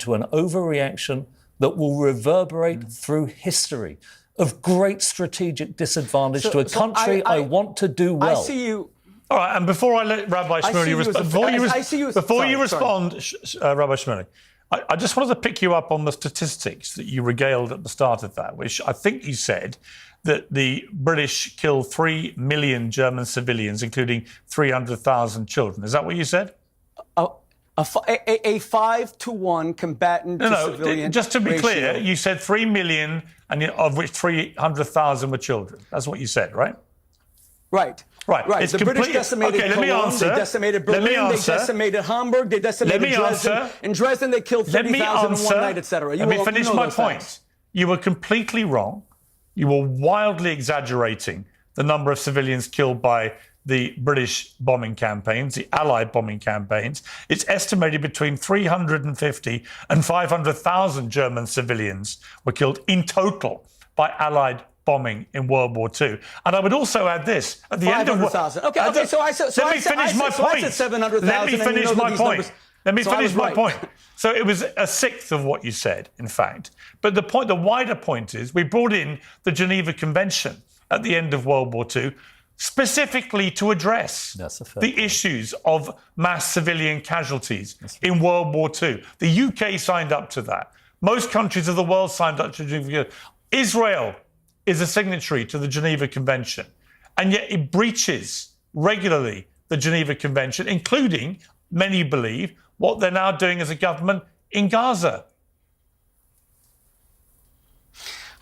to an overreaction that will reverberate through history of great strategic disadvantage to a country I want to do well. I see you. All right, and before I let Rabbi Shmuley respond, Rabbi Shmuley, I just wanted to pick you up on the statistics that you regaled at the start of that, which I think you said that the British killed 3 million German civilians, including 300,000 children. Is that what you said? A 5-to-1 combatant to civilian just to be ratio. clear, you said 3 million, and of which 300,000 were children. That's what you said, right? Right. It's the British decimated Cologne, they decimated Berlin, they decimated Hamburg, they decimated Dresden. In Dresden, they killed 30,000 in one night, etc. Let me finish my point. You were completely wrong. You were wildly exaggerating the number of civilians killed by the British bombing campaigns, the Allied bombing campaigns. It's estimated between 350 and 500,000 German civilians were killed in total by Allied bombing in World War II. And I would also add this. At the end of... 500,000. Okay, so I said 700,000. Let me finish my point. Let me finish my point. So it was a sixth of what you said, in fact. But the wider point is we brought in the Geneva Convention at the end of World War II specifically to address the issues of mass civilian casualties in World War II. The UK signed up to that. Most countries of the world signed up to Geneva. Israel is a signatory to the Geneva Convention, and yet it breaches regularly the Geneva Convention, including, many believe, what they're now doing as a government in Gaza.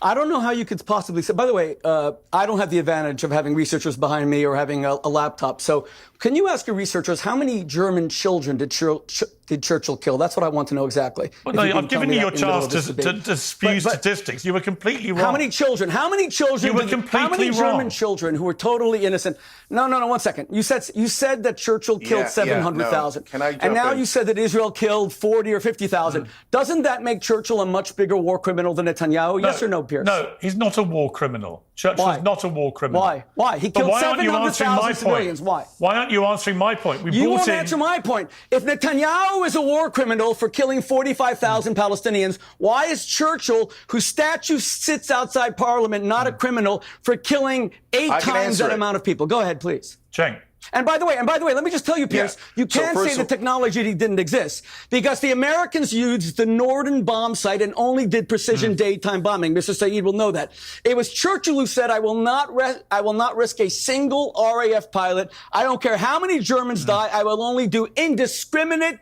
I don't know how you could possibly say, by the way, I don't have the advantage of having researchers behind me or having a laptop. So can you ask your researchers, how many German children did Churchill kill? That's what I want to know exactly. Well, no, I've given you your chance to spew statistics. You were completely wrong. How many children? You were completely How many wrong. German children who were totally innocent? No, 1 second. You said that Churchill killed 700,000. Can I jump and now in? you said that Israel killed 40 or 50,000. Doesn't that make Churchill a much bigger war criminal than Netanyahu? Yes or no, Pierce? No, he's not a war criminal. Churchill is not a war criminal. Why? He killed 700,000 civilians. Why? Why aren't you answering my point? You won't answer my point. If Netanyahu is a war criminal for killing 45,000 Palestinians, why is Churchill, whose statue sits outside Parliament, not a criminal for killing 8 times that amount of people? Go ahead, please. Cenk. And by the way, let me just tell you, Pierce, you can't say the technology didn't exist because the Americans used the Norden bomb site and only did precision daytime bombing. Mr. Saeed will know that. It was Churchill who said, I will not risk a single RAF pilot. I don't care how many Germans die. I will only do indiscriminate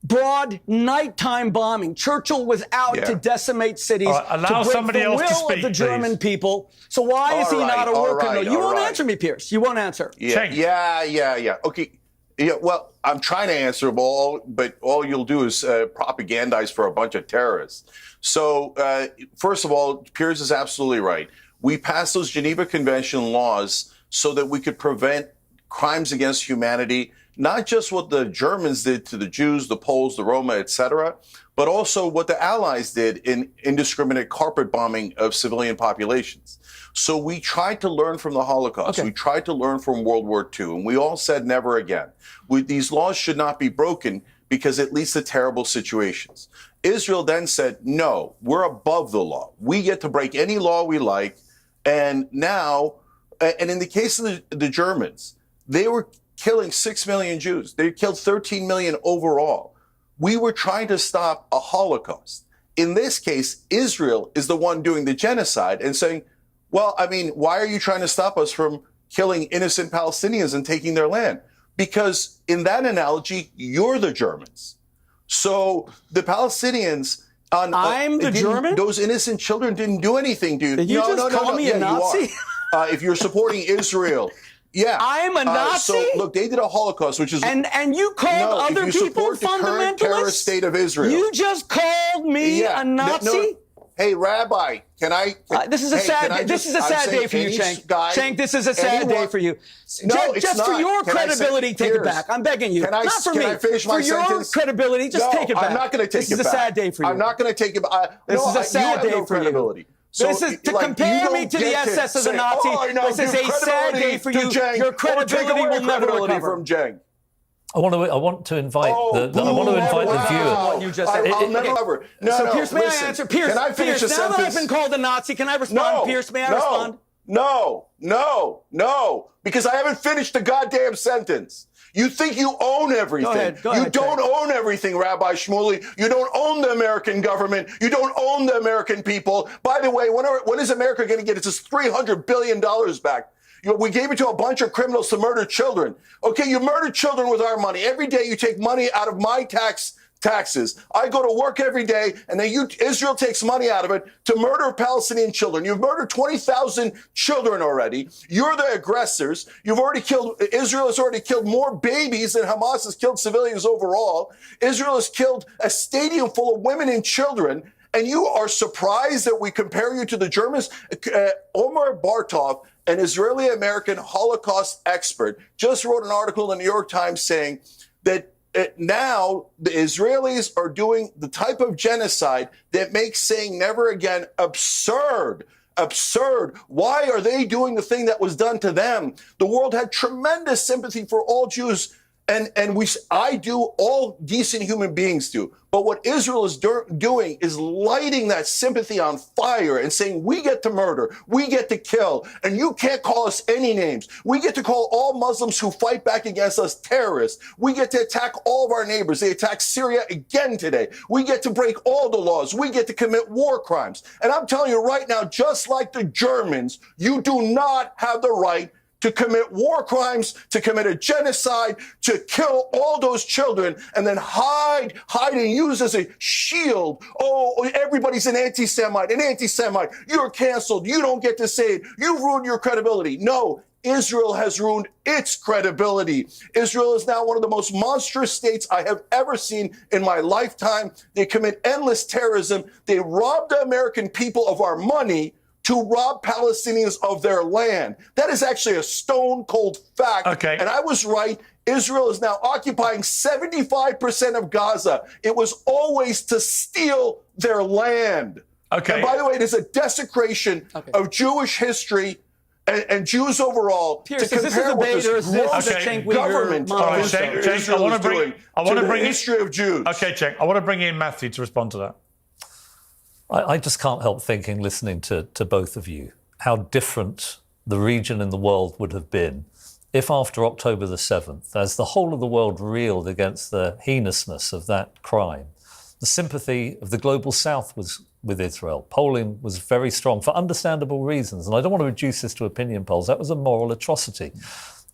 broad nighttime bombing. Churchill was out to decimate cities allow to break somebody the else will to speak, of the German people. So why is he not a war criminal? You won't answer me, Pierce. You won't answer. Yeah. Okay. Yeah, well, I'm trying to answer them all, but all you'll do is propagandize for a bunch of terrorists. So, first of all, Pierce is absolutely right. We passed those Geneva Convention laws so that we could prevent crimes against humanity, not just what the Germans did to the Jews, the Poles, the Roma, etc., but also what the Allies did in indiscriminate carpet bombing of civilian populations. So we tried to learn from the Holocaust. We tried to learn from World War II, and we all said never again. These laws should not be broken because it leads to terrible situations. Israel then said, no, we're above the law. We get to break any law we like. And now, and in the case of the Germans, they were killing 6 million Jews. They killed 13 million overall. We were trying to stop a Holocaust. In this case, Israel is the one doing the genocide and saying, well, I mean, why are you trying to stop us from killing innocent Palestinians and taking their land? Because in that analogy, you're the Germans. So the Palestinians I'm the German? Those innocent children didn't do anything, dude. Did you call me a Nazi? If you're supporting Israel. Yeah. I'm a Nazi? So, look, they did a Holocaust, which is... And you called other people fundamentalists? The current terrorist state of Israel. You just called me a Nazi? Hey, Rabbi, can I... this is a sad day for you, Cenk. Cenk, this is a sad day for you. No, just for your credibility, take it back. I'm begging you. Not for me. Can I finish my sentence? For your credibility, just take it back. I'm not going to take it back. This is a sad day for you. I'm not going to take it back. This is a sad day for you. So this is to compare me to the SS as a Nazi. This is a sad day for you. Your credibility will never recover. From Cenk. I want to invite the viewer. You just said. I'll never ever. No, so no, Pierce, may listen, I answer? Pierce, can I finish Pierce, a now sentence? that I've been called a Nazi, can I respond? No, Pierce, may I no, respond? No, because I haven't finished the goddamn sentence. You think you own everything. Go ahead, you don't own everything, Rabbi Shmuley. You don't own the American government. You don't own the American people. By the way, when is America going to get its $300 billion back? We gave it to a bunch of criminals to murder children. Okay, you murder children with our money. Every day you take money out of my taxes. I go to work every day, and then Israel takes money out of it to murder Palestinian children. You've murdered 20,000 children already. You're the aggressors. Israel has already killed more babies than Hamas has killed civilians overall. Israel has killed a stadium full of women and children, and you are surprised that we compare you to the Germans? Omar Bartov, an Israeli-American Holocaust expert, just wrote an article in the New York Times saying that now the Israelis are doing the type of genocide that makes saying never again absurd. Absurd. Why are they doing the thing that was done to them? The world had tremendous sympathy for all Jews, and I do, all decent human beings do. But what Israel is doing is lighting that sympathy on fire and saying, we get to murder, we get to kill, and you can't call us any names. We get to call all Muslims who fight back against us terrorists. We get to attack all of our neighbors. They attacked Syria again today. We get to break all the laws. We get to commit war crimes. And I'm telling you right now, just like the Germans, you do not have the right to commit war crimes, to commit a genocide, to kill all those children, and then hide and use as a shield. Oh, everybody's an anti-Semite. You're canceled. You don't get to say it. You've ruined your credibility. No, Israel has ruined its credibility. Israel is now one of the most monstrous states I have ever seen in my lifetime. They commit endless terrorism. They rob the American people of our money to rob Palestinians of their land. That is actually a stone cold fact. Okay. And I was right. Israel is now occupying 75% of Gaza. It was always to steal their land. Okay. And by the way, it is a desecration of Jewish history and Jews overall Pierce, to compare what this government of Israel is doing to the history of Jews. Okay, Cenk, I want to bring in Matthew to respond to that. I just can't help thinking, listening to both of you, how different the region and the world would have been if after October the 7th, as the whole of the world reeled against the heinousness of that crime, the sympathy of the global south was with Israel. Polling was very strong for understandable reasons. And I don't want to reduce this to opinion polls. That was a moral atrocity.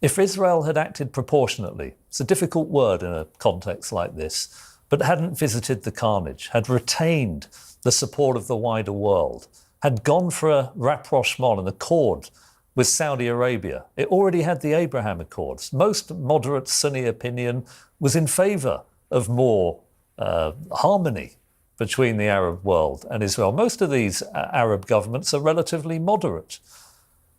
If Israel had acted proportionately, it's a difficult word in a context like this, but hadn't visited the carnage, had retained the support of the wider world, had gone for a rapprochement, an accord with Saudi Arabia. It already had the Abraham Accords. Most moderate Sunni opinion was in favour of more harmony between the Arab world and Israel. Most of these Arab governments are relatively moderate.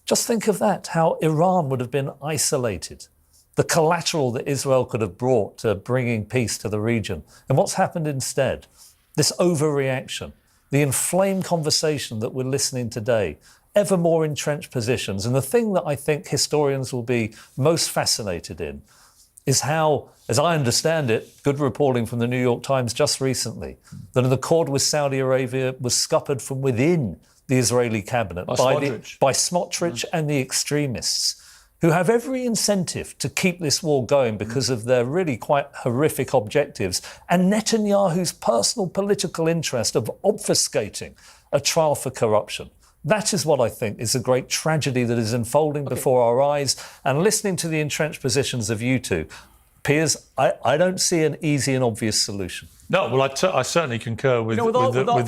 Just think of that, how Iran would have been isolated, the collateral that Israel could have brought to bringing peace to the region. And what's happened instead? This overreaction, the inflamed conversation that we're listening today, ever more entrenched positions. And the thing that I think historians will be most fascinated in is how, as I understand it, good reporting from the New York Times just recently, that an accord with Saudi Arabia was scuppered from within the Israeli cabinet by Smotrich and the extremists, who have every incentive to keep this war going because of their really quite horrific objectives, and Netanyahu's personal political interest of obfuscating a trial for corruption. That is what I think is a great tragedy that is unfolding before our eyes. And listening to the entrenched positions of you two, Piers, I don't see an easy and obvious solution. No, well, I certainly concur with the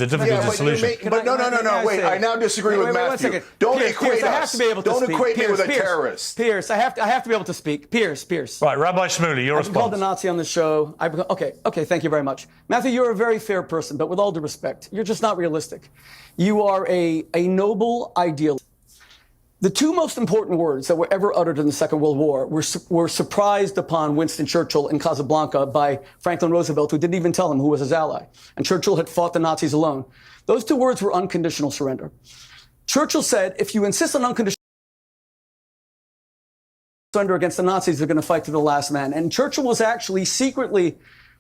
difficult solution. No, wait, I now disagree with Matthew. Don't equate us. Don't equate me with a terrorist. Pierce, I have to be able to speak. Pierce. Right, Rabbi Shmuley, your response. I've been called a Nazi on the show. Okay, thank you very much. Matthew, you're a very fair person, but with all due respect, you're just not realistic. You are a noble idealist. The two most important words that were ever uttered in the Second World War were surprised upon Winston Churchill in Casablanca by Franklin Roosevelt, who didn't even tell him who was his ally. And Churchill had fought the Nazis alone. Those two words were unconditional surrender. Churchill said, if you insist on unconditional Under against the Nazis, they're going to fight to the last man. And Churchill was actually secretly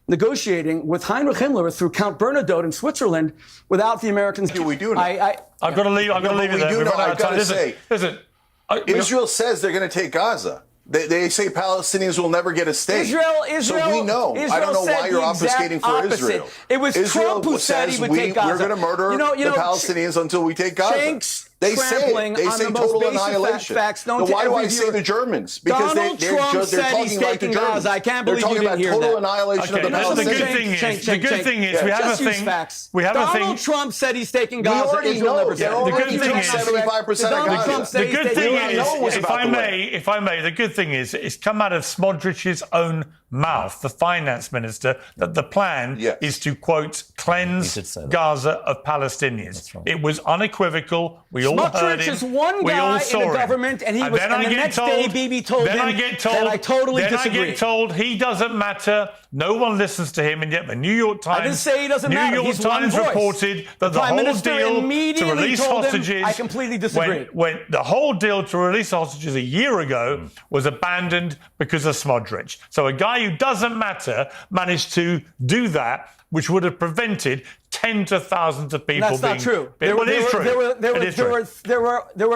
negotiating with Heinrich Himmler through Count Bernadotte in Switzerland without the Americans. We do now. I've got to leave. I've got to leave it there. I've got to say, listen. Israel says they're going to take Gaza. They say Palestinians will never get a state. Israel, so we know. I don't know why you're obfuscating for Israel. It was Trump who said he would take Gaza. We're going to murder the Palestinians until we take Gaza. They say total annihilation. Why do I say the Germans? Because they're talking like the Germans. I can't believe you didn't hear that. Total annihilation of the Palestinians. The good thing is we have a thing. Donald Trump said he's taking Gaza. We already know. The good thing is 75% of Gaza. The good thing is, if I may, the good thing is it's come out of Smodrich's own mouth, the finance minister, that the plan is to, quote, cleanse Gaza of Palestinians. Right. It was unequivocal. We all heard him. Is one guy in the government, and he was. And the next day, Bibi told him that I totally disagree. Then I get told he doesn't matter. No one listens to him, and yet the New York Times. I didn't say he doesn't matter. New York Times reported that the whole deal to release hostages. I completely disagree. When the whole deal to release hostages a year ago was abandoned because of Smodrich. So a guy who doesn't matter managed to do that, which would have prevented tens of thousands of people being... That's not true. There were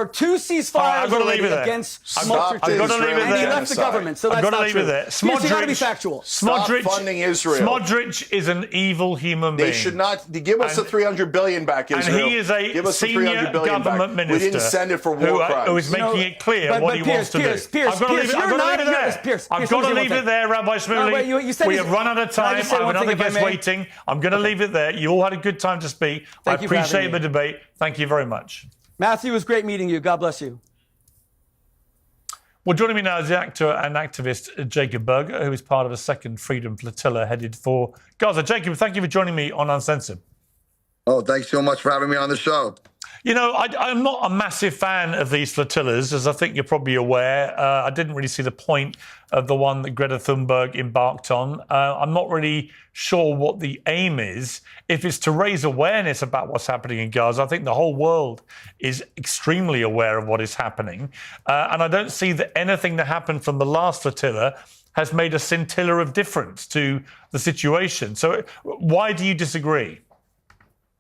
two ceasefires against Smotrich. I've got to leave it there. And he left the government, so that's not true. I've got to leave it there. Smodrich, you got to be factual. Stop funding Israel. Smodrich is an evil human being. They should not... Give us the $300 billion back, Israel. And he is a senior government minister. We didn't send it for war crimes. Who is making it clear what he wants to do. I've got to leave it there. I've got to leave it there, Rabbi Shmuley. We have run out of time. I have another guest waiting. I'm going to leave it there. You all had a good time to speak. I appreciate the debate. Thank you very much. Matthew, it was great meeting you. God bless you. Well, joining me now is the actor and activist Jacob Berger, who is part of a second Freedom Flotilla headed for Gaza. Jacob, thank you for joining me on Uncensored. Oh, thanks so much for having me on the show. You know, I'm not a massive fan of these flotillas, as I think you're probably aware. I didn't really see the point of the one that Greta Thunberg embarked on. I'm not really sure what the aim is. If it's to raise awareness about what's happening in Gaza, I think the whole world is extremely aware of what is happening. And I don't see that anything that happened from the last flotilla has made a scintilla of difference to the situation. So why do you disagree?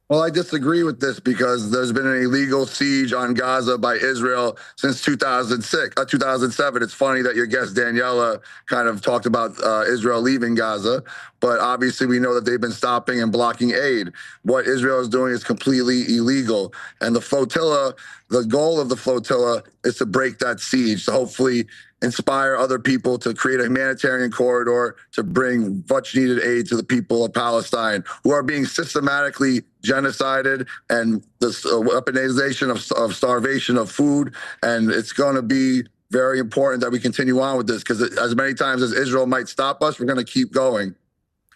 Well, I disagree with this because there's been an illegal siege on Gaza by Israel since 2007. It's funny that your guest Daniela kind of talked about Israel leaving Gaza, but obviously we know that they've been stopping and blocking aid. What Israel is doing is completely illegal. And the flotilla, the goal of the flotilla is to break that siege, to hopefully inspire other people to create a humanitarian corridor to bring much needed aid to the people of Palestine who are being systematically genocided, and the weaponization of starvation of food. And it's going to be very important that we continue on with this, because as many times as Israel might stop us, we're going to keep going.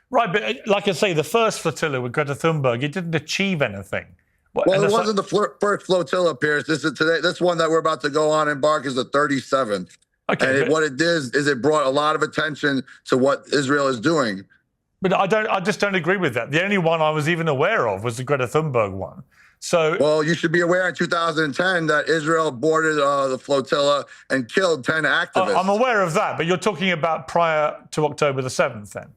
Right, but like I say, the first flotilla with Greta Thunberg, it didn't achieve anything. Well, it wasn't the first flotilla, Pierce. This one that we're about to go on embark is the 37th. Okay, and what it did is it brought a lot of attention to what Israel is doing. But I just don't agree with that. The only one I was even aware of was the Greta Thunberg one. So, well, you should be aware in 2010 that Israel boarded the flotilla and killed 10 activists. I'm aware of that, but you're talking about prior to October the 7th then?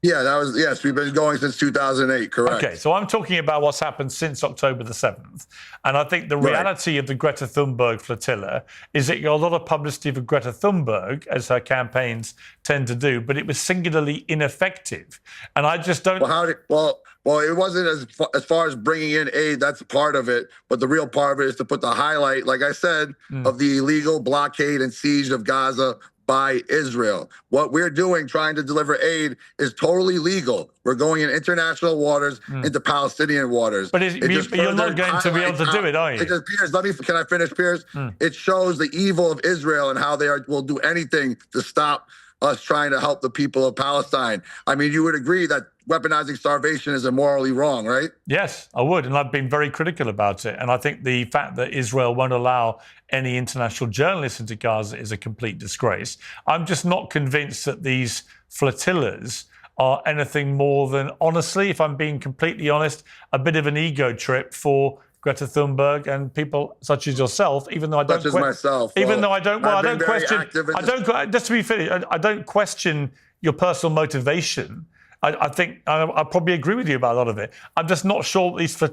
Yeah, yes, we've been going since 2008, correct. Okay, so I'm talking about what's happened since October the 7th. And I think the reality of the Greta Thunberg flotilla is that you got a lot of publicity for Greta Thunberg, as her campaigns tend to do, but it was singularly ineffective. And I just don't... Well, it wasn't as far as bringing in aid. That's part of it. But the real part of it is to put the highlight, like I said, of the illegal blockade and siege of Gaza by Israel. What we're doing, trying to deliver aid, is totally legal. We're going in international waters into Palestinian waters. But you're not going to be able to do it, are you? Piers, can I finish, Piers? It shows the evil of Israel and how they will do anything to stop us trying to help the people of Palestine. I mean, you would agree that weaponizing starvation is immorally wrong, right? Yes, I would. And I've been very critical about it. And I think the fact that Israel won't allow any international journalists into Gaza is a complete disgrace. I'm just not convinced that these flotillas are anything more than, honestly, if I'm being completely honest, a bit of an ego trip for Greta Thunberg and people such as yourself, even though I don't such as myself. even though I don't question. I don't just to be fair, I don't question your personal motivation. I think I probably agree with you about a lot of it. I'm just not sure, at least for